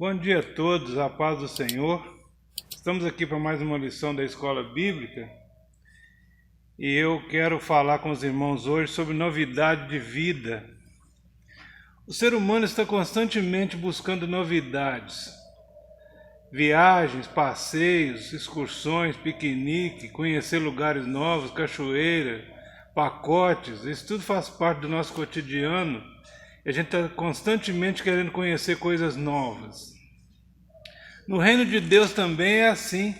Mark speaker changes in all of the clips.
Speaker 1: Bom dia a todos, a paz do Senhor. Estamos aqui para mais uma lição da Escola Bíblica e eu quero falar com os irmãos hoje sobre novidade de vida. O ser humano está constantemente buscando novidades, viagens, passeios, excursões, piquenique, conhecer lugares novos, cachoeira, pacotes. Isso tudo faz parte do nosso cotidiano. E a gente está constantemente querendo conhecer coisas novas. No reino de Deus também é assim.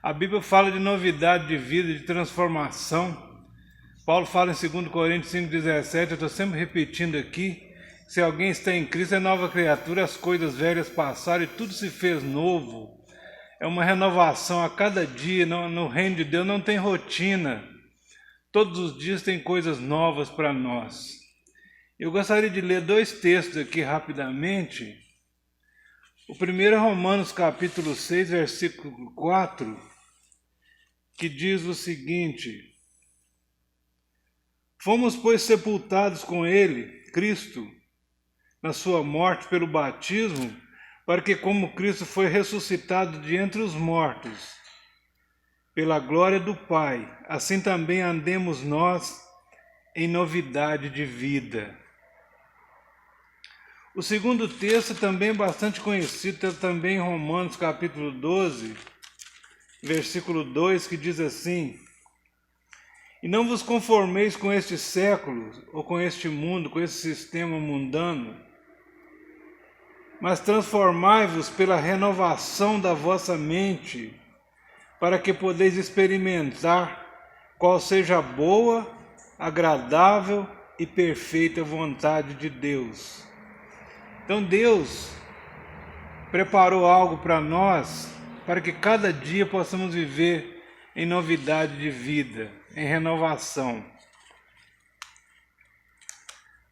Speaker 1: A Bíblia fala de novidade de vida, de transformação. Paulo fala em 2 Coríntios 5,17, eu estou sempre repetindo aqui, se alguém está em Cristo é nova criatura, as coisas velhas passaram e tudo se fez novo. É uma renovação a cada dia. No reino de Deus não tem rotina. Todos os dias tem coisas novas para nós. Eu gostaria de ler dois textos aqui rapidamente. O primeiro é Romanos capítulo 6, versículo 4, que diz o seguinte: Fomos, pois, sepultados com ele, Cristo, na sua morte pelo batismo, para que, como Cristo foi ressuscitado de entre os mortos, pela glória do Pai, assim também andemos nós em novidade de vida. O segundo texto também bastante conhecido, é também em Romanos capítulo 12, versículo 2, que diz assim: E não vos conformeis com este século, ou com este mundo, com esse sistema mundano, mas transformai-vos pela renovação da vossa mente, para que podeis experimentar qual seja a boa, agradável e perfeita vontade de Deus. Então Deus preparou algo para nós, para que cada dia possamos viver em novidade de vida, em renovação.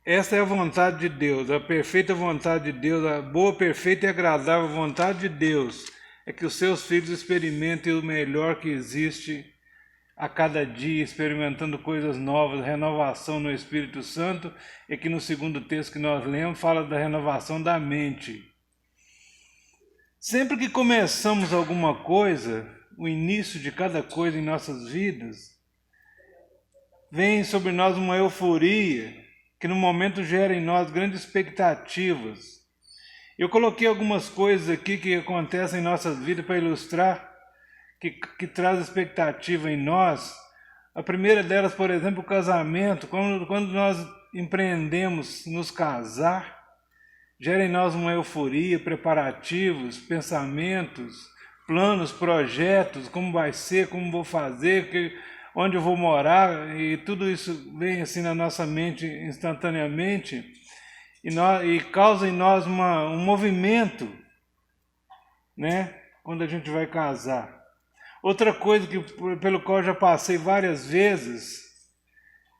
Speaker 1: Esta é a vontade de Deus, a perfeita vontade de Deus, a boa, perfeita e agradável vontade de Deus, é que os seus filhos experimentem o melhor que existe a cada dia, experimentando coisas novas, renovação no Espírito Santo, e que no segundo texto que nós lemos fala da renovação da mente. Sempre que começamos alguma coisa, o início de cada coisa em nossas vidas, vem sobre nós uma euforia, que no momento gera em nós grandes expectativas. Eu coloquei algumas coisas aqui que acontecem em nossas vidas para ilustrar, que traz expectativa em nós. A primeira delas, por exemplo, o casamento. Quando nós empreendemos nos casar, gera em nós uma euforia, preparativos, pensamentos, planos, projetos, como vai ser, como vou fazer, onde eu vou morar, e tudo isso vem assim na nossa mente instantaneamente e causa em nós um movimento, né, quando a gente vai casar. Outra coisa pelo qual eu já passei várias vezes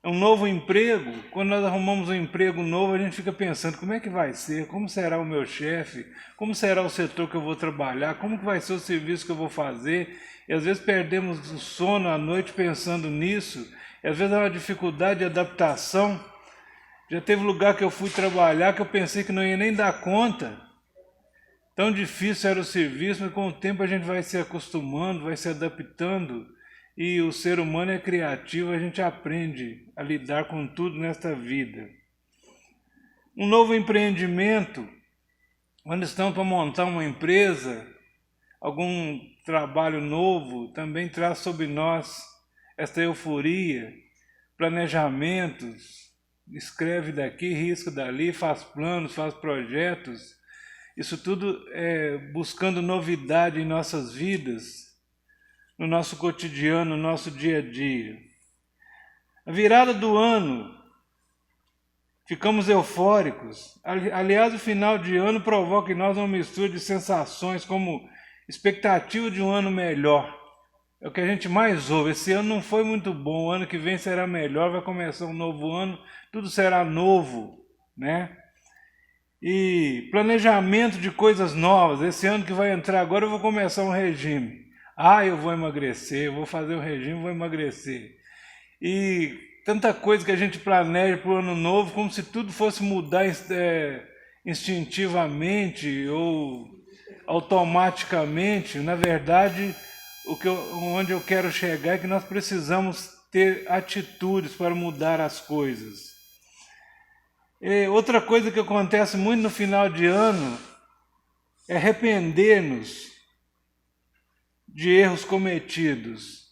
Speaker 1: é um novo emprego. Quando nós arrumamos um emprego novo, a gente fica pensando como é que vai ser, como será o meu chefe, como será o setor que eu vou trabalhar, como que vai ser o serviço que eu vou fazer. E às vezes perdemos o sono à noite pensando nisso, e às vezes há uma dificuldade de adaptação. Já teve lugar que eu fui trabalhar que eu pensei que não ia nem dar conta. Tão difícil era o serviço, mas com o tempo a gente vai se acostumando, vai se adaptando, e o ser humano é criativo, a gente aprende a lidar com tudo nesta vida. Um novo empreendimento, quando estamos para montar uma empresa, algum trabalho novo, também traz sobre nós esta euforia, planejamentos, escreve daqui, risca dali, faz planos, faz projetos. Isso tudo é buscando novidade em nossas vidas, no nosso cotidiano, no nosso dia a dia. A virada do ano, ficamos eufóricos. Aliás, o final de ano provoca em nós uma mistura de sensações, como expectativa de um ano melhor. É o que a gente mais ouve. Esse ano não foi muito bom, o ano que vem será melhor, vai começar um novo ano, tudo será novo, né? E planejamento de coisas novas. Esse ano que vai entrar agora eu vou começar um regime. Eu vou emagrecer, eu vou fazer um regime, vou emagrecer. E tanta coisa que a gente planeja para o ano novo, como se tudo fosse mudar instintivamente ou automaticamente. Na verdade, onde eu quero chegar é que nós precisamos ter atitudes para mudar as coisas. Outra coisa que acontece muito no final de ano é arrepender-nos de erros cometidos.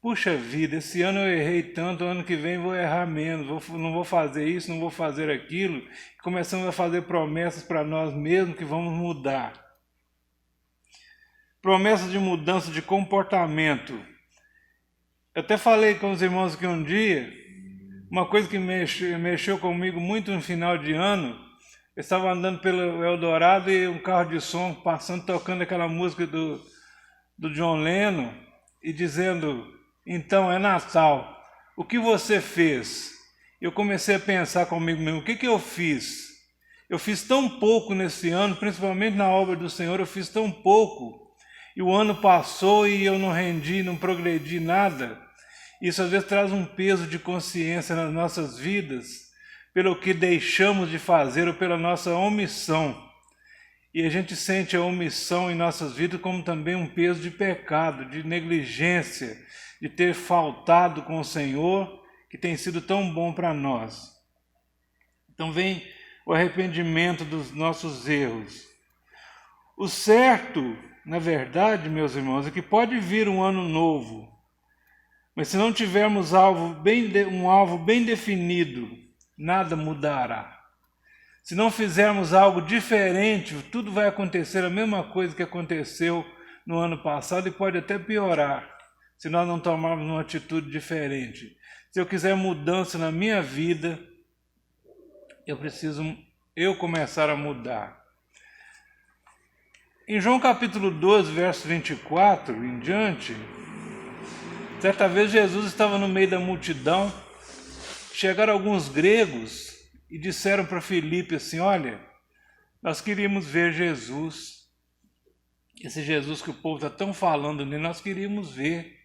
Speaker 1: Puxa vida, esse ano eu errei tanto, ano que vem vou errar menos, não vou fazer isso, não vou fazer aquilo. Começamos a fazer promessas para nós mesmos que vamos mudar. Promessas de mudança de comportamento. Eu até falei com os irmãos aqui um dia, uma coisa que mexeu comigo muito no final de ano. Eu estava andando pelo Eldorado e um carro de som passando, tocando aquela música do John Lennon e dizendo: então é Natal, o que você fez? Eu comecei a pensar comigo mesmo, o que eu fiz? Eu fiz tão pouco nesse ano, principalmente na obra do Senhor, eu fiz tão pouco. E o ano passou e eu não rendi, não progredi nada. Isso às vezes traz um peso de consciência nas nossas vidas, pelo que deixamos de fazer ou pela nossa omissão. E a gente sente a omissão em nossas vidas como também um peso de pecado, de negligência, de ter faltado com o Senhor, que tem sido tão bom para nós. Então vem o arrependimento dos nossos erros. O certo, na verdade, meus irmãos, é que pode vir um ano novo, mas se não tivermos um alvo bem definido, nada mudará. Se não fizermos algo diferente, tudo vai acontecer a mesma coisa que aconteceu no ano passado e pode até piorar, se nós não tomarmos uma atitude diferente. Se eu quiser mudança na minha vida, eu preciso começar a mudar. Em João capítulo 12, verso 24 em diante, certa vez Jesus estava no meio da multidão, chegaram alguns gregos e disseram para Filipe assim: olha, nós queríamos ver Jesus, esse Jesus que o povo está tão falando nele, nós queríamos ver.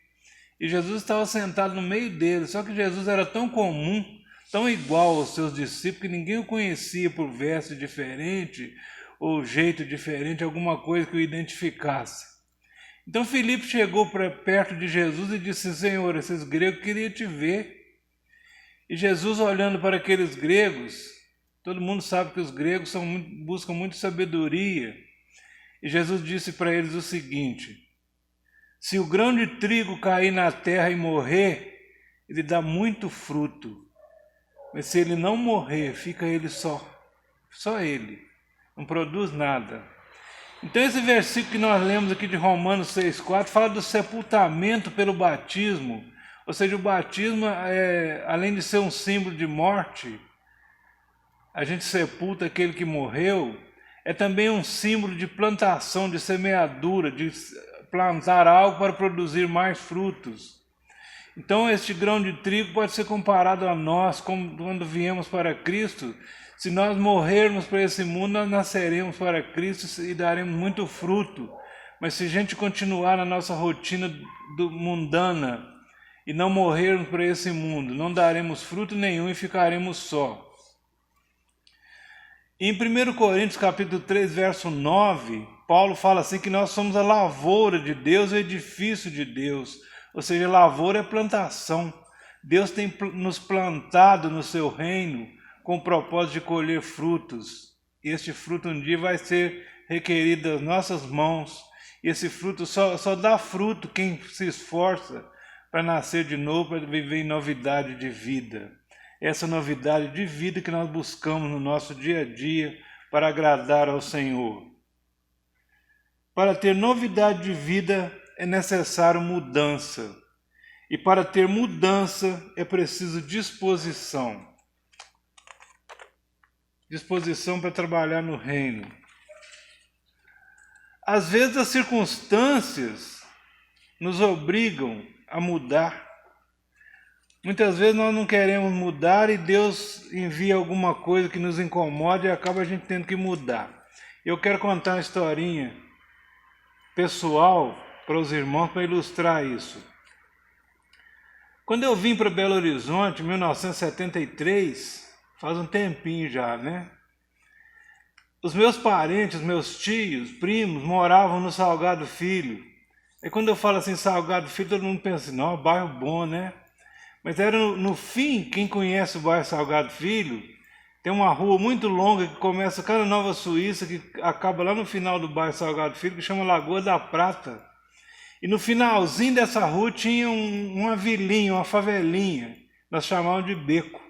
Speaker 1: E Jesus estava sentado no meio deles, só que Jesus era tão comum, tão igual aos seus discípulos, que ninguém o conhecia por veste diferente, ou jeito diferente, alguma coisa que o identificasse. Então Filipe chegou para perto de Jesus e disse: Senhor, esses gregos queriam te ver. E Jesus, olhando para aqueles gregos, todo mundo sabe que os gregos buscam muito sabedoria, e Jesus disse para eles o seguinte: se o grão de trigo cair na terra e morrer, ele dá muito fruto, mas se ele não morrer, fica ele só ele, não produz nada. Então esse versículo que nós lemos aqui de Romanos 6,4 fala do sepultamento pelo batismo. Ou seja, o batismo, além de ser um símbolo de morte, a gente sepulta aquele que morreu, é também um símbolo de plantação, de semeadura, de plantar algo para produzir mais frutos. Então este grão de trigo pode ser comparado a nós, como quando viemos para Cristo. Se nós morrermos para esse mundo, nós nasceremos para Cristo e daremos muito fruto. Mas se a gente continuar na nossa rotina mundana, e não morrermos para esse mundo, não daremos fruto nenhum e ficaremos só. Em 1 Coríntios capítulo 3, verso 9, Paulo fala assim que nós somos a lavoura de Deus, o edifício de Deus. Ou seja, lavoura é plantação. Deus tem nos plantado no seu reino com o propósito de colher frutos. E este fruto um dia vai ser requerido das nossas mãos. E esse fruto só dá fruto quem se esforça para nascer de novo, para viver em novidade de vida. Essa novidade de vida que nós buscamos no nosso dia a dia para agradar ao Senhor. Para ter novidade de vida é necessário mudança. E para ter mudança é preciso disposição. Disposição para trabalhar no reino. Às vezes as circunstâncias nos obrigam a mudar. Muitas vezes nós não queremos mudar e Deus envia alguma coisa que nos incomoda e acaba a gente tendo que mudar. Eu quero contar uma historinha pessoal para os irmãos para ilustrar isso. Quando eu vim para Belo Horizonte, em 1973, faz um tempinho já, né? os meus parentes, meus tios, primos, moravam no Salgado Filho. E quando eu falo assim, Salgado Filho, todo mundo pensa assim, não, bairro bom, né? Mas era no fim, quem conhece o bairro Salgado Filho, tem uma rua muito longa que começa cá na Nova Suíça, que acaba lá no final do bairro Salgado Filho, que chama Lagoa da Prata. E no finalzinho dessa rua tinha uma vilinha, uma favelinha, nós chamávamos de beco.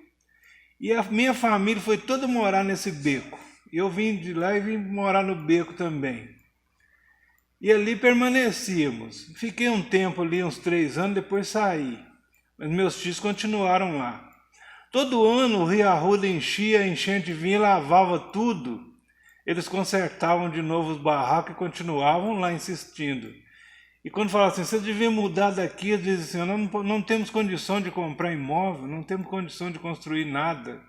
Speaker 1: E a minha família foi toda morar nesse beco. E eu vim de lá e vim morar no beco também. E ali permanecíamos. Fiquei um tempo ali, uns 3 anos, depois saí. Mas meus tios continuaram lá. Todo ano o Rio Arruda enchia, a enchente vinha e lavava tudo. Eles consertavam de novo os barracos e continuavam lá insistindo. E quando falavam assim, você devia mudar daqui, eles diziam assim, não temos condição de comprar imóvel, não temos condição de construir nada.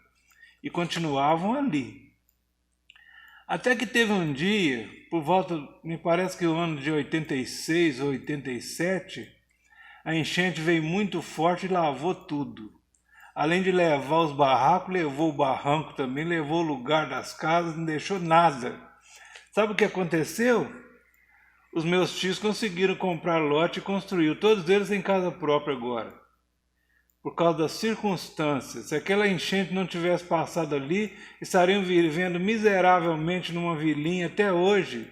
Speaker 1: E continuavam ali. Até que teve um dia, por volta, me parece que o ano de 86 ou 87, a enchente veio muito forte e lavou tudo. Além de levar os barracos, levou o barranco também, levou o lugar das casas, não deixou nada. Sabe o que aconteceu? Os meus tios conseguiram comprar lote e construiu, todos eles em casa própria agora. Por causa das circunstâncias. Se aquela enchente não tivesse passado ali, estariam vivendo miseravelmente numa vilinha até hoje,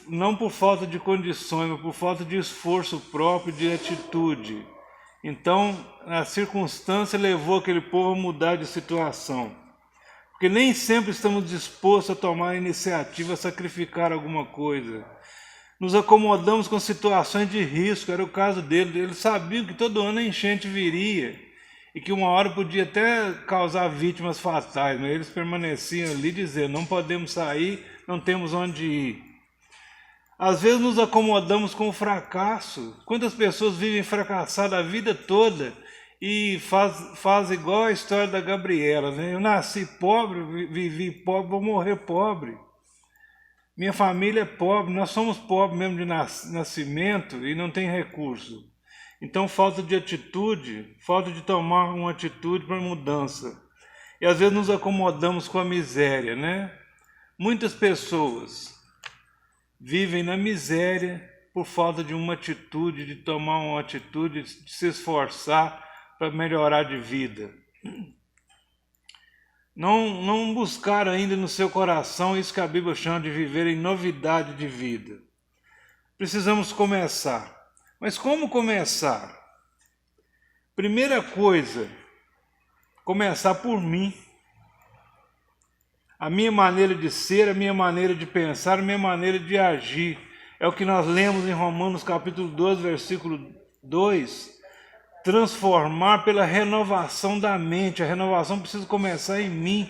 Speaker 1: não por falta de condições, mas por falta de esforço próprio, de atitude. Então, a circunstância levou aquele povo a mudar de situação. Porque nem sempre estamos dispostos a tomar a iniciativa, a sacrificar alguma coisa. Nos acomodamos com situações de risco, era o caso dele. Eles sabiam que todo ano a enchente viria e que uma hora podia até causar vítimas fatais, mas eles permaneciam ali dizendo, não podemos sair, não temos onde ir. Às vezes nos acomodamos com o fracasso. Quantas pessoas vivem fracassadas a vida toda e faz igual a história da Gabriela, né? Eu nasci pobre, vivi pobre, vou morrer pobre. Minha família é pobre, nós somos pobres mesmo de nascimento e não tem recurso. Então falta de atitude, falta de tomar uma atitude para mudança. E às vezes nos acomodamos com a miséria, né? Muitas pessoas vivem na miséria por falta de uma atitude, de tomar uma atitude, de se esforçar para melhorar de vida. Não buscar ainda no seu coração isso que a Bíblia chama de viver em novidade de vida. Precisamos começar. Mas como começar? Primeira coisa, começar por mim. A minha maneira de ser, a minha maneira de pensar, a minha maneira de agir. É o que nós lemos em Romanos capítulo 12, versículo 2. Transformar pela renovação da mente. A renovação precisa começar em mim.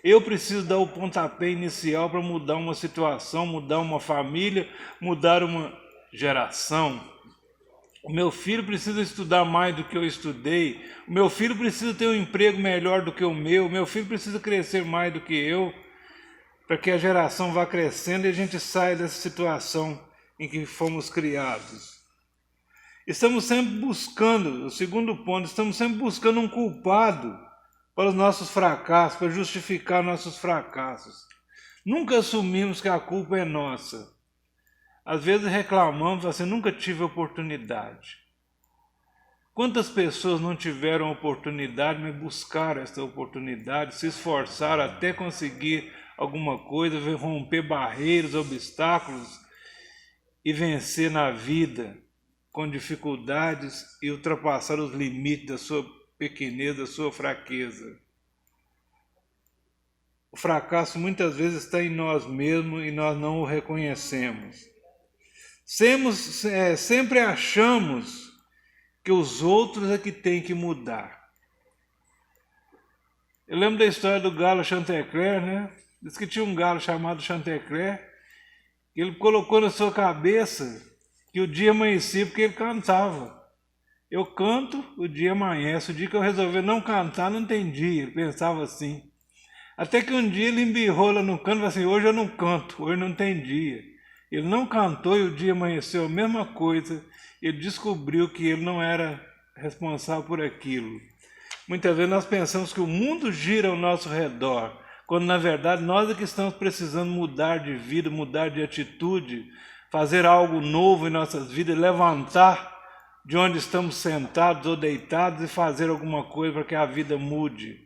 Speaker 1: Eu preciso dar o pontapé inicial para mudar uma situação, mudar uma família, mudar uma geração. O meu filho precisa estudar mais do que eu estudei. O meu filho precisa ter um emprego melhor do que o meu. O meu filho precisa crescer mais do que eu, para que a geração vá crescendo e a gente saia dessa situação em que fomos criados. Estamos sempre buscando, o segundo ponto, estamos sempre buscando um culpado para os nossos fracassos, para justificar nossos fracassos. Nunca assumimos que a culpa é nossa. Às vezes reclamamos, assim, nunca tive oportunidade. Quantas pessoas não tiveram oportunidade, mas buscaram essa oportunidade, se esforçaram até conseguir alguma coisa, romper barreiras, obstáculos e vencer na vida com dificuldades e ultrapassar os limites da sua pequenez, da sua fraqueza. O fracasso muitas vezes está em nós mesmos e nós não o reconhecemos. Sempre achamos que os outros é que têm que mudar. Eu lembro da história do galo Chantecler, né? Diz que tinha um galo chamado Chantecler, que ele colocou na sua cabeça que o dia amanhecia porque ele cantava. Eu canto, o dia amanhece. O dia que eu resolvi não cantar, não tem dia. Ele pensava assim. Até que um dia ele embirrou lá no canto e falou assim, hoje eu não canto, hoje não tem dia. Ele não cantou e o dia amanheceu a mesma coisa. Ele descobriu que ele não era responsável por aquilo. Muitas vezes nós pensamos que o mundo gira ao nosso redor, quando na verdade nós é que estamos precisando mudar de vida, mudar de atitude, fazer algo novo em nossas vidas, levantar de onde estamos sentados ou deitados e fazer alguma coisa para que a vida mude.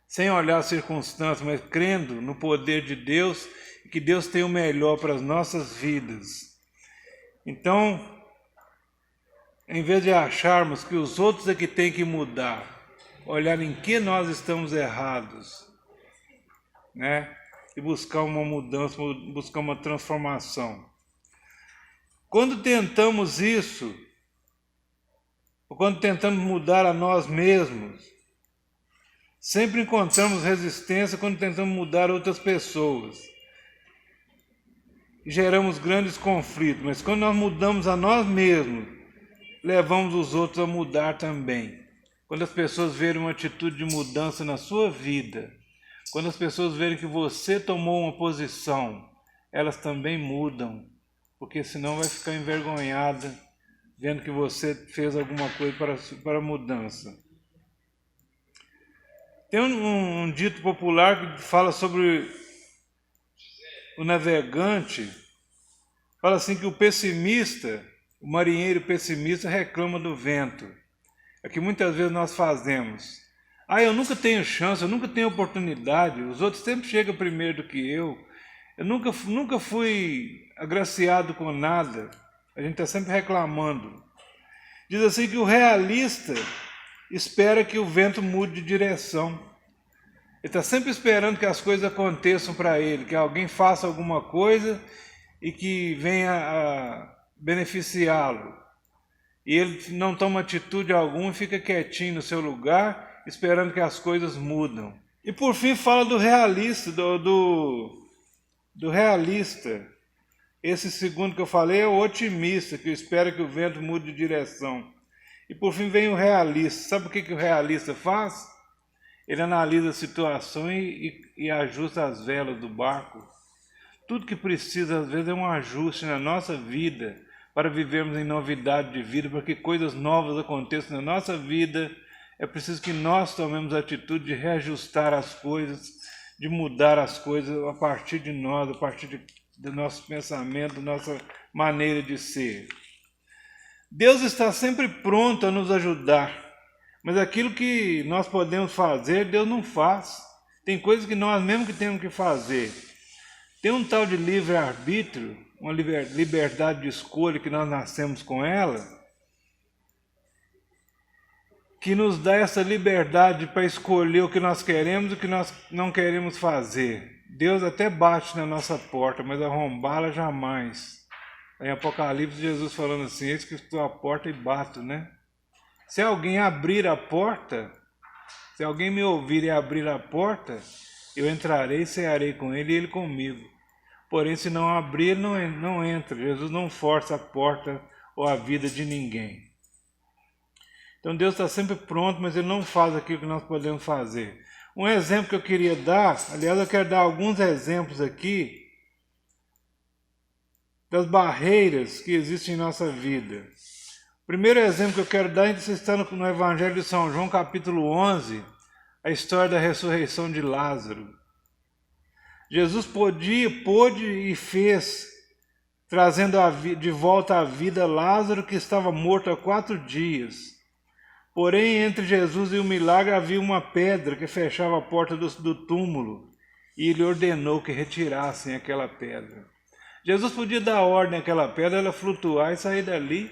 Speaker 1: Sem olhar as circunstâncias, mas crendo no poder de Deus e que Deus tem o melhor para as nossas vidas. Então, em vez de acharmos que os outros é que têm que mudar, olhar em que nós estamos errados, né? E buscar uma mudança, buscar uma transformação. Quando tentamos isso, ou quando tentamos mudar a nós mesmos, sempre encontramos resistência quando tentamos mudar outras pessoas. E geramos grandes conflitos, mas quando nós mudamos a nós mesmos, levamos os outros a mudar também. Quando as pessoas verem uma atitude de mudança na sua vida, quando as pessoas verem que você tomou uma posição, elas também mudam, porque senão vai ficar envergonhada vendo que você fez alguma coisa para a mudança. Tem um dito popular que fala sobre o navegante, fala assim que o pessimista, o marinheiro pessimista reclama do vento. É que muitas vezes nós fazemos. Eu nunca tenho chance, eu nunca tenho oportunidade, os outros sempre chegam primeiro do que eu nunca fui agraciado com nada. A gente está sempre reclamando. Diz assim que o realista espera que o vento mude de direção. Ele está sempre esperando que as coisas aconteçam para ele, que alguém faça alguma coisa e que venha a beneficiá-lo. E ele não toma atitude alguma, fica quietinho no seu lugar, esperando que as coisas mudam. E por fim fala do realista, do realista. Esse segundo que eu falei é o otimista, que espera que o vento mude de direção. E por fim vem o realista. Sabe o que o realista faz? Ele analisa a situação e ajusta as velas do barco. Tudo que precisa, às vezes, é um ajuste na nossa vida, para vivermos em novidade de vida, para que coisas novas aconteçam na nossa vida. É preciso que nós tomemos a atitude de reajustar as coisas, de mudar as coisas a partir de nós, a partir do nosso pensamento, da nossa maneira de ser. Deus está sempre pronto a nos ajudar. Mas aquilo que nós podemos fazer, Deus não faz. Tem coisas que nós mesmos que temos que fazer. Tem um tal de livre-arbítrio, uma liberdade de escolha que nós nascemos com ela, que nos dá essa liberdade para escolher o que nós queremos e o que nós não queremos fazer. Deus até bate na nossa porta, mas arrombá-la jamais. Em Apocalipse, Jesus falando assim, eis que estou à porta e bato, né? Se alguém abrir a porta, se alguém me ouvir e abrir a porta, eu entrarei e cearei com ele e ele comigo. Porém, se não abrir, ele não entra. Jesus não força a porta ou a vida de ninguém. Então Deus está sempre pronto, mas Ele não faz aquilo que nós podemos fazer. Um exemplo que eu queria dar, aliás, eu quero dar alguns exemplos aqui, das barreiras que existem em nossa vida. O primeiro exemplo que eu quero dar está no Evangelho de São João, capítulo 11, a história da ressurreição de Lázaro. Jesus pôde e fez, trazendo de volta à vida Lázaro, que estava morto há 4 dias. Porém, entre Jesus e o milagre havia uma pedra que fechava a porta do túmulo, e ele ordenou que retirassem aquela pedra. Jesus podia dar ordem àquela pedra, ela flutuar e sair dali,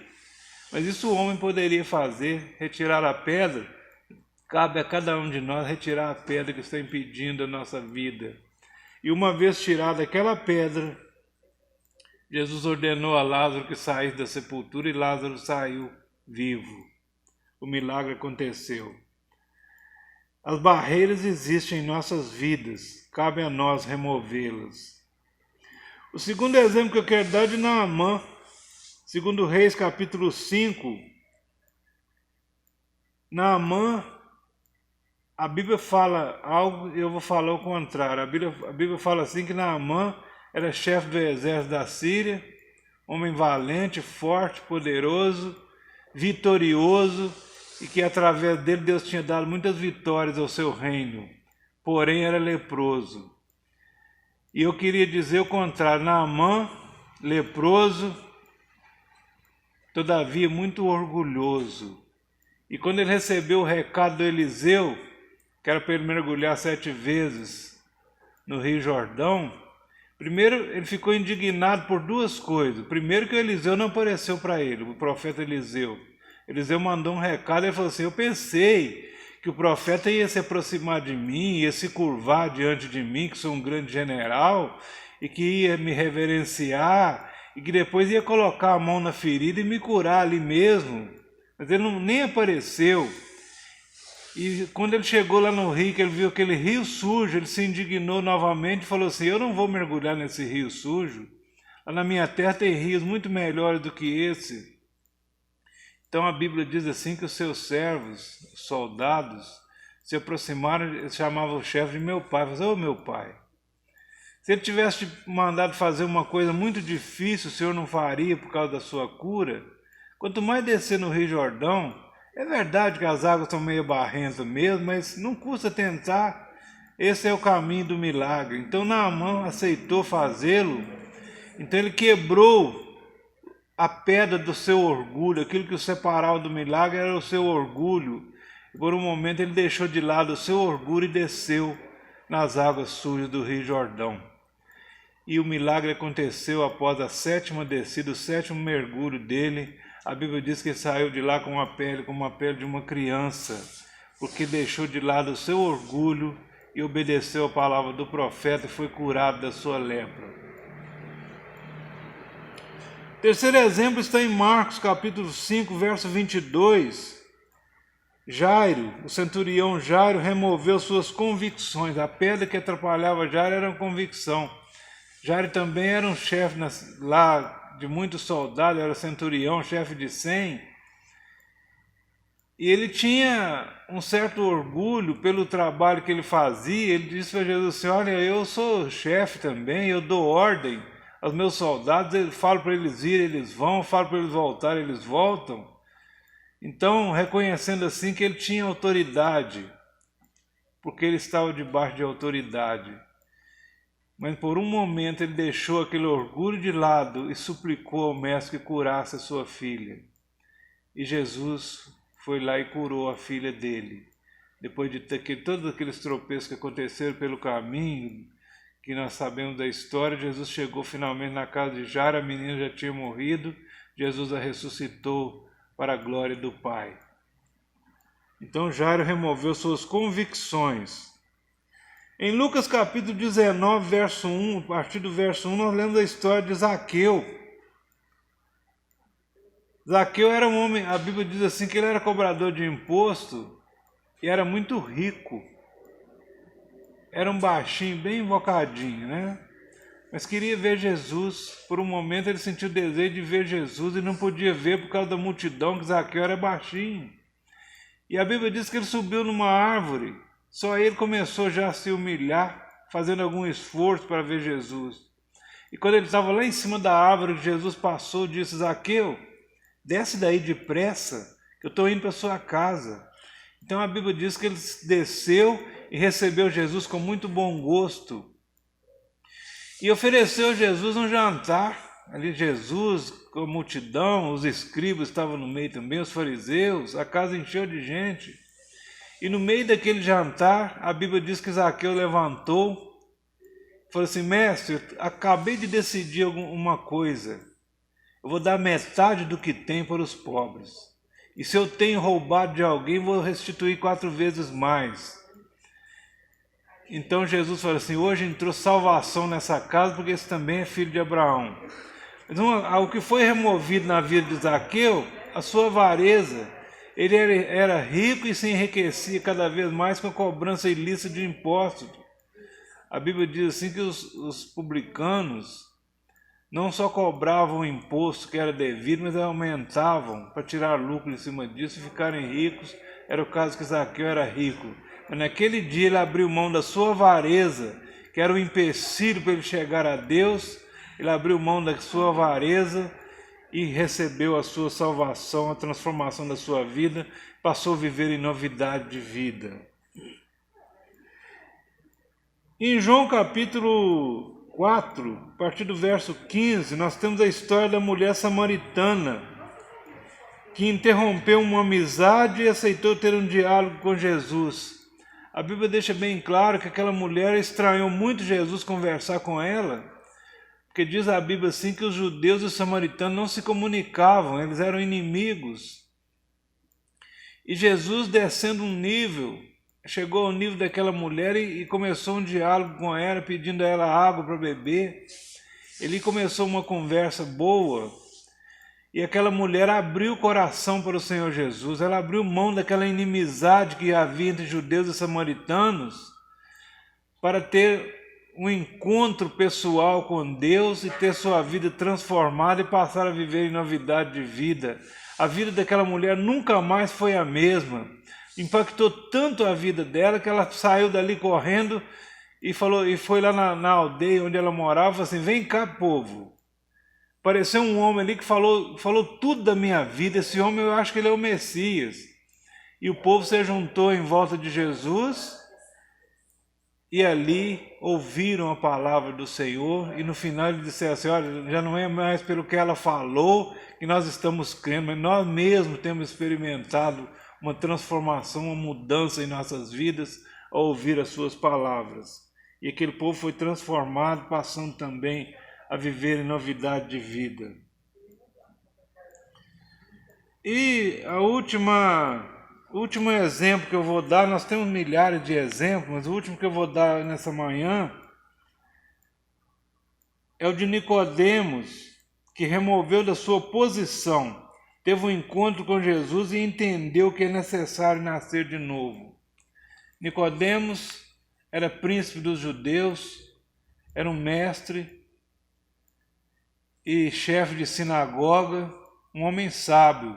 Speaker 1: mas isso o homem poderia fazer, retirar a pedra. Cabe a cada um de nós retirar a pedra que está impedindo a nossa vida. E uma vez tirada aquela pedra, Jesus ordenou a Lázaro que saísse da sepultura e Lázaro saiu vivo. O milagre aconteceu. As barreiras existem em nossas vidas, cabe a nós removê-las. O segundo exemplo que eu quero dar é de Naamã, segundo Reis, capítulo 5. Naamã, a Bíblia fala algo e eu vou falar o contrário. A Bíblia fala assim que Naamã era chefe do exército da Síria, homem valente, forte, poderoso, vitorioso, e que através dele Deus tinha dado muitas vitórias ao seu reino. porém era leproso. E eu queria dizer o contrário, Naamã, leproso, todavia muito orgulhoso. E quando ele recebeu o recado do Eliseu, que era para ele mergulhar 7 vezes no Rio Jordão, primeiro ele ficou indignado por 2 coisas. Primeiro que o Eliseu não apareceu para ele, o profeta Eliseu. Eliseu mandou um recado e ele falou assim, eu pensei que o profeta ia se aproximar de mim, ia se curvar diante de mim, que sou um grande general, e que ia me reverenciar, e que depois ia colocar a mão na ferida e me curar ali mesmo. Mas ele nem apareceu. E quando ele chegou lá no rio, que ele viu aquele rio sujo, ele se indignou novamente e falou assim, eu não vou mergulhar nesse rio sujo. Lá na minha terra tem rios muito melhores do que esse. Então a Bíblia diz assim que os seus servos, soldados, se aproximaram e chamavam o chefe de meu pai. Falaram, ô meu pai, se ele tivesse te mandado fazer uma coisa muito difícil, o senhor não faria por causa da sua cura? Quanto mais descer no Rio Jordão, é verdade que as águas estão meio barrentas mesmo, mas não custa tentar, esse é o caminho do milagre. Então Naamã aceitou fazê-lo, então ele quebrou a pedra do seu orgulho, aquilo que o separava do milagre era o seu orgulho. E por um momento ele deixou de lado o seu orgulho e desceu nas águas sujas do Rio Jordão. E o milagre aconteceu após a 7ª descida, o 7º mergulho dele. A Bíblia diz que ele saiu de lá com uma pele de uma criança, porque deixou de lado o seu orgulho e obedeceu a palavra do profeta e foi curado da sua lepra. Terceiro exemplo está em Marcos, capítulo 5, verso 22. Jairo, o centurião Jairo, removeu suas convicções. A pedra que atrapalhava Jairo era uma convicção. Jairo também era um chefe lá de muitos soldados, era centurião, chefe de 100. E ele tinha um certo orgulho pelo trabalho que ele fazia. Ele disse para Jesus assim, olha, eu sou chefe também, eu dou ordem aos meus soldados, eu falo para eles irem, eles vão, eu falo para eles voltarem, eles voltam. Então, reconhecendo assim que ele tinha autoridade, porque ele estava debaixo de autoridade. Mas por um momento ele deixou aquele orgulho de lado e suplicou ao mestre que curasse a sua filha. E Jesus foi lá e curou a filha dele. Depois de ter todos aqueles tropeços que aconteceram pelo caminho, que nós sabemos da história, Jesus chegou finalmente na casa de Jairo, a menina já tinha morrido, Jesus a ressuscitou para a glória do Pai. Então Jairo removeu suas convicções. Em Lucas capítulo 19, verso 1, a partir do verso 1, nós lemos a história de Zaqueu. Zaqueu era um homem, a Bíblia diz assim que ele era cobrador de imposto e era muito rico. Era um baixinho, bem invocadinho, né? Mas queria ver Jesus. Por um momento ele sentiu o desejo de ver Jesus e não podia ver por causa da multidão, que Zaqueu era baixinho. E a Bíblia diz que ele subiu numa árvore. Só ele começou já a se humilhar, fazendo algum esforço para ver Jesus. E quando ele estava lá em cima da árvore, Jesus passou e disse, Zaqueu, desce daí depressa, que eu estou indo para a sua casa. Então a Bíblia diz que ele desceu e recebeu Jesus com muito bom gosto. E ofereceu a Jesus um jantar. Ali Jesus, com a multidão, os escribas estavam no meio também, os fariseus, a casa encheu de gente. E no meio daquele jantar, a Bíblia diz que Zaqueu levantou e falou assim, mestre, acabei de decidir uma coisa. Eu vou dar metade do que tem para os pobres. E se eu tenho roubado de alguém, vou restituir 4 vezes mais. Então Jesus falou assim, hoje entrou salvação nessa casa, porque esse também é filho de Abraão. Mas o que foi removido na vida de Zaqueu, a sua avareza. Ele era rico e se enriquecia cada vez mais com a cobrança ilícita de impostos. A Bíblia diz assim que os publicanos não só cobravam o imposto que era devido, mas aumentavam para tirar lucro em cima disso e ficarem ricos. Era o caso que Zaqueu era rico. Mas naquele dia ele abriu mão da sua avareza, que era o empecilho para ele chegar a Deus. Ele abriu mão da sua avareza e recebeu a sua salvação, a transformação da sua vida, passou a viver em novidade de vida. Em João capítulo 4, a partir do verso 15, nós temos a história da mulher samaritana, que interrompeu uma amizade e aceitou ter um diálogo com Jesus. A Bíblia deixa bem claro que aquela mulher estranhou muito Jesus conversar com ela, porque diz a Bíblia assim que os judeus e os samaritanos não se comunicavam, eles eram inimigos. E Jesus, descendo um nível, chegou ao nível daquela mulher e começou um diálogo com ela, pedindo a ela água para beber. Ele começou uma conversa boa. E aquela mulher abriu o coração para o Senhor Jesus, ela abriu mão daquela inimizade que havia entre judeus e samaritanos para ter um encontro pessoal com Deus e ter sua vida transformada e passar a viver em novidade de vida. A vida daquela mulher nunca mais foi a mesma. Impactou tanto a vida dela que ela saiu dali correndo e foi lá na aldeia onde ela morava e falou assim: vem cá, povo. Apareceu um homem ali que falou tudo da minha vida. Esse homem, eu acho que ele é o Messias. E o povo se juntou em volta de Jesus e ali ouviram a palavra do Senhor. E no final ele disse assim: olha, já não é mais pelo que ela falou que nós estamos crendo, mas nós mesmos temos experimentado uma transformação, uma mudança em nossas vidas ao ouvir as suas palavras. E aquele povo foi transformado, passando também a viver em novidade de vida. E o último exemplo que eu vou dar, nós temos milhares de exemplos, mas o último que eu vou dar nessa manhã é o de Nicodemos, que removeu da sua posição, teve um encontro com Jesus e entendeu que é necessário nascer de novo. Nicodemos era príncipe dos judeus, era um mestre e chefe de sinagoga, um homem sábio,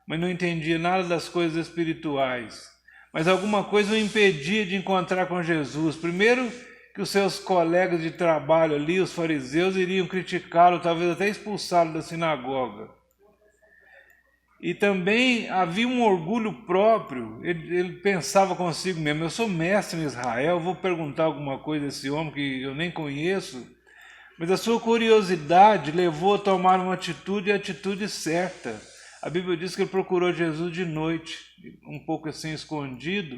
Speaker 1: mas não entendia nada das coisas espirituais. Mas alguma coisa o impedia de encontrar com Jesus. Primeiro, que os seus colegas de trabalho ali, os fariseus, iriam criticá-lo, talvez até expulsá-lo da sinagoga. E também havia um orgulho próprio. Ele pensava consigo mesmo: eu sou mestre em Israel, vou perguntar alguma coisa a esse homem que eu nem conheço. Mas a sua curiosidade levou a tomar uma atitude, a atitude certa. A Bíblia diz que ele procurou Jesus de noite, um pouco assim escondido,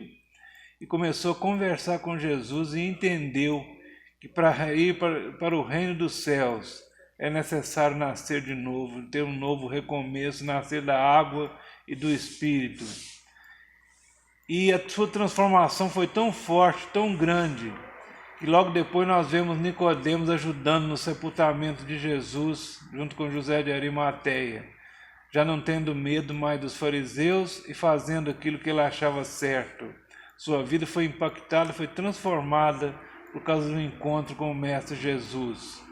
Speaker 1: e começou a conversar com Jesus e entendeu que para ir para o reino dos céus é necessário nascer de novo, ter um novo recomeço, nascer da água e do Espírito. E a sua transformação foi tão forte, tão grande, e logo depois nós vemos Nicodemos ajudando no sepultamento de Jesus, junto com José de Arimateia, já não tendo medo mais dos fariseus e fazendo aquilo que ele achava certo. Sua vida foi impactada, foi transformada por causa do encontro com o Mestre Jesus.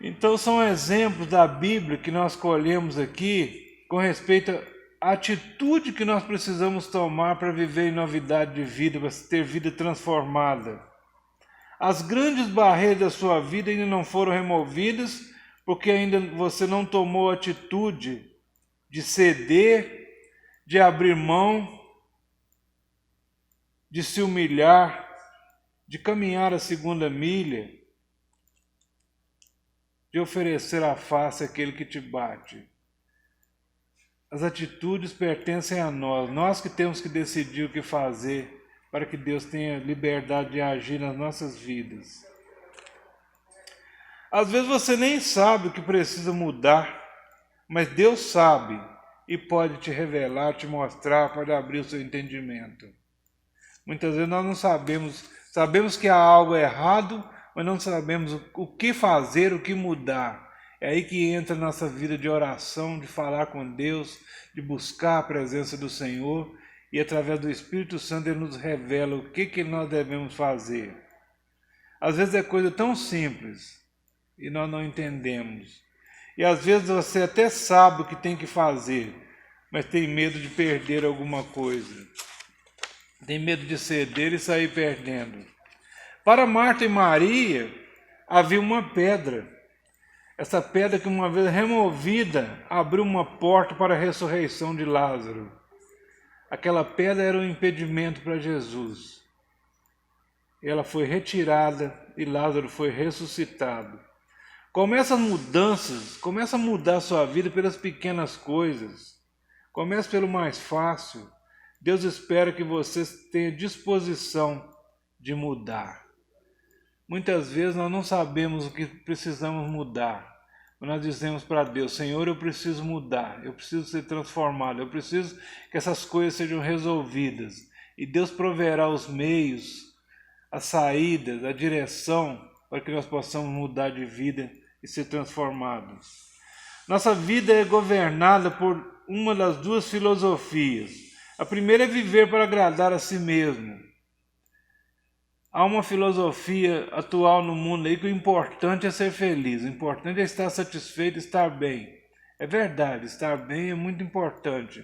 Speaker 1: Então são exemplos da Bíblia que nós colhemos aqui com respeito à atitude que nós precisamos tomar para viver em novidade de vida, para ter vida transformada. As grandes barreiras da sua vida ainda não foram removidas, porque ainda você não tomou a atitude de ceder, de abrir mão, de se humilhar, de caminhar a segunda milha, de oferecer a face àquele que te bate. As atitudes pertencem a nós que temos que decidir o que fazer para que Deus tenha liberdade de agir nas nossas vidas. Às vezes você nem sabe o que precisa mudar, mas Deus sabe e pode te revelar, te mostrar, pode abrir o seu entendimento. Muitas vezes nós não sabemos que há algo errado, mas não sabemos o que fazer, o que mudar. É aí que entra a nossa vida de oração, de falar com Deus, de buscar a presença do Senhor, e através do Espírito Santo Ele nos revela o que nós devemos fazer. Às vezes é coisa tão simples e nós não entendemos. E às vezes você até sabe o que tem que fazer, mas tem medo de perder alguma coisa. Tem medo de ceder e sair perdendo. Para Marta e Maria havia uma pedra. Essa pedra que uma vez removida abriu uma porta para a ressurreição de Lázaro. Aquela pedra era um impedimento para Jesus. ela foi retirada e Lázaro foi ressuscitado. Começa a mudar a sua vida pelas pequenas coisas. Comece pelo mais fácil. Deus espera que você tenha disposição de mudar. Muitas vezes nós não sabemos o que precisamos mudar. Nós dizemos para Deus: Senhor, eu preciso mudar, eu preciso ser transformado, eu preciso que essas coisas sejam resolvidas. E Deus proverá os meios, as saídas, a direção para que nós possamos mudar de vida e ser transformados. Nossa vida é governada por uma das duas filosofias. A primeira é viver para agradar a si mesmo. Há uma filosofia atual no mundo aí que o importante é ser feliz, o importante é estar satisfeito, estar bem. É verdade, estar bem é muito importante.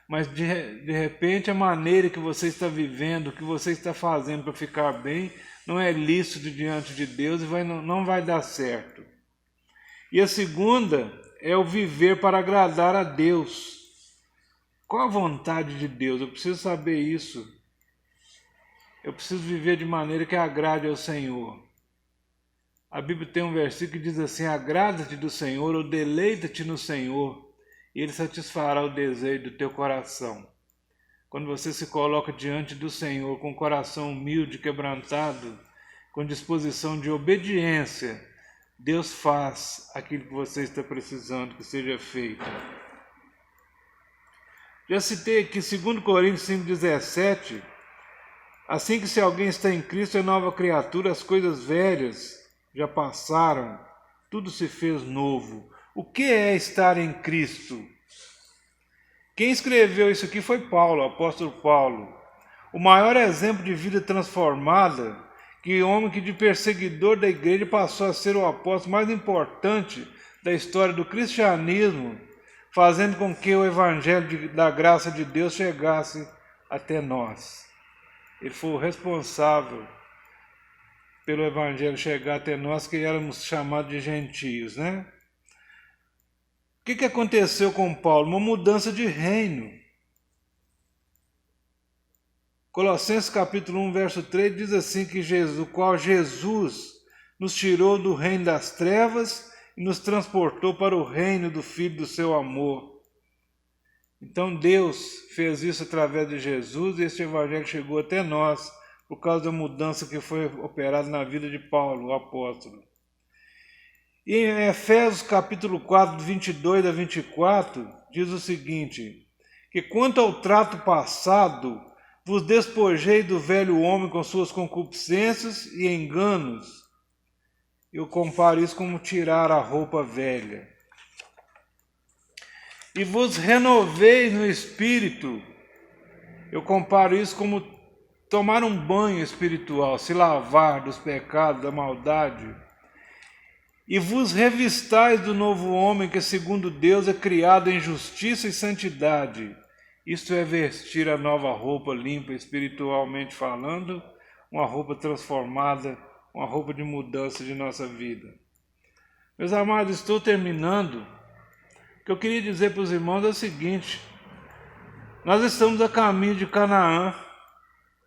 Speaker 1: Mas de repente a maneira que você está vivendo, o que você está fazendo para ficar bem, não é lícito diante de Deus e não vai dar certo. E a segunda é o viver para agradar a Deus. Qual a vontade de Deus? Eu preciso saber isso. Eu preciso viver de maneira que agrade ao Senhor. A Bíblia tem um versículo que diz assim: agrada-te do Senhor, ou deleita-te no Senhor, e Ele satisfará o desejo do teu coração. Quando você se coloca diante do Senhor com o coração humilde, quebrantado, com disposição de obediência, Deus faz aquilo que você está precisando que seja feito. Já citei aqui 2 Coríntios 5,17, assim que se alguém está em Cristo é nova criatura, as coisas velhas já passaram, tudo se fez novo. O que é estar em Cristo? Quem escreveu isso aqui foi Paulo, o apóstolo Paulo. O maior exemplo de vida transformada, que homem que de perseguidor da igreja passou a ser o apóstolo mais importante da história do cristianismo, fazendo com que o evangelho da graça de Deus chegasse até nós. Ele foi o responsável pelo evangelho chegar até nós, que éramos chamados de gentios, né? O que aconteceu com Paulo? Uma mudança de reino. Colossenses capítulo 1, verso 3 diz assim que o qual Jesus nos tirou do reino das trevas e nos transportou para o reino do Filho do seu amor. Então Deus fez isso através de Jesus e este evangelho chegou até nós por causa da mudança que foi operada na vida de Paulo, o apóstolo. E em Efésios capítulo 4, 22 a 24, diz o seguinte: que quanto ao trato passado, vos despojei do velho homem com suas concupiscências e enganos. Eu comparo isso como tirar a roupa velha. E vos renoveis no espírito. Eu comparo isso como tomar um banho espiritual, se lavar dos pecados, da maldade. E vos revistais do novo homem, que segundo Deus é criado em justiça e santidade. Isto é vestir a nova roupa limpa, espiritualmente falando, uma roupa transformada, uma roupa de mudança de nossa vida. Meus amados, estou terminando. O que eu queria dizer para os irmãos é o seguinte: nós estamos a caminho de Canaã,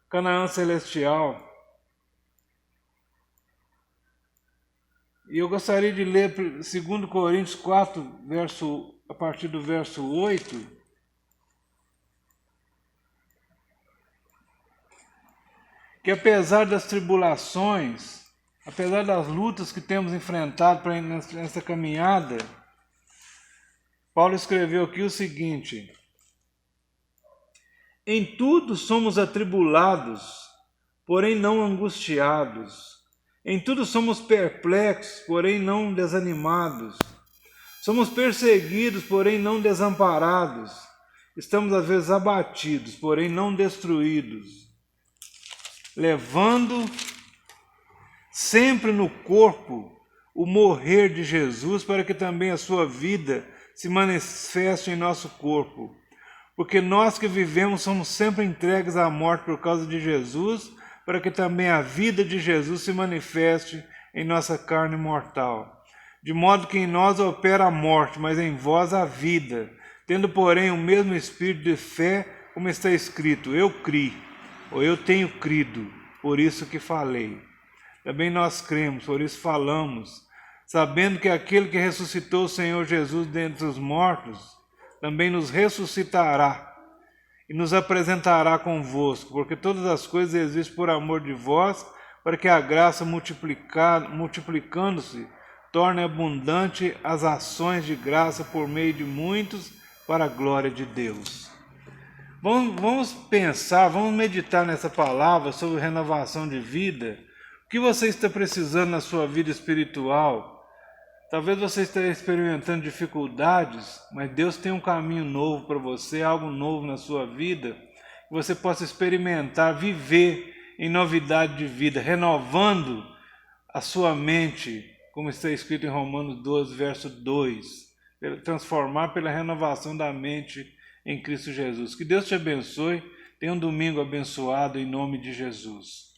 Speaker 1: Canaã celestial. E eu gostaria de ler 2 Coríntios 4, a partir do verso 8. Que apesar das tribulações, apesar das lutas que temos enfrentado nessa caminhada, Paulo escreveu aqui o seguinte: em tudo somos atribulados, porém não angustiados. Em tudo somos perplexos, porém não desanimados. Somos perseguidos, porém não desamparados. Estamos às vezes abatidos, porém não destruídos. Levando sempre no corpo o morrer de Jesus, para que também a sua vida se manifeste em nosso corpo. Porque nós que vivemos somos sempre entregues à morte por causa de Jesus, para que também a vida de Jesus se manifeste em nossa carne mortal. De modo que em nós opera a morte, mas em vós a vida. Tendo, porém, o mesmo espírito de fé, como está escrito: eu criei, ou eu tenho crido, por isso que falei. Também nós cremos, por isso falamos, sabendo que aquele que ressuscitou o Senhor Jesus dentre os mortos, também nos ressuscitará e nos apresentará convosco, porque todas as coisas existem por amor de vós, para que a graça multiplicando-se, torne abundante as ações de graça por meio de muitos, para a glória de Deus. Vamos pensar, vamos meditar nessa palavra sobre renovação de vida. O que você está precisando na sua vida espiritual? Talvez você esteja experimentando dificuldades, mas Deus tem um caminho novo para você, algo novo na sua vida, que você possa experimentar, viver em novidade de vida, renovando a sua mente, como está escrito em Romanos 12, verso 2, transformar pela renovação da mente em Cristo Jesus. Que Deus te abençoe, tenha um domingo abençoado em nome de Jesus.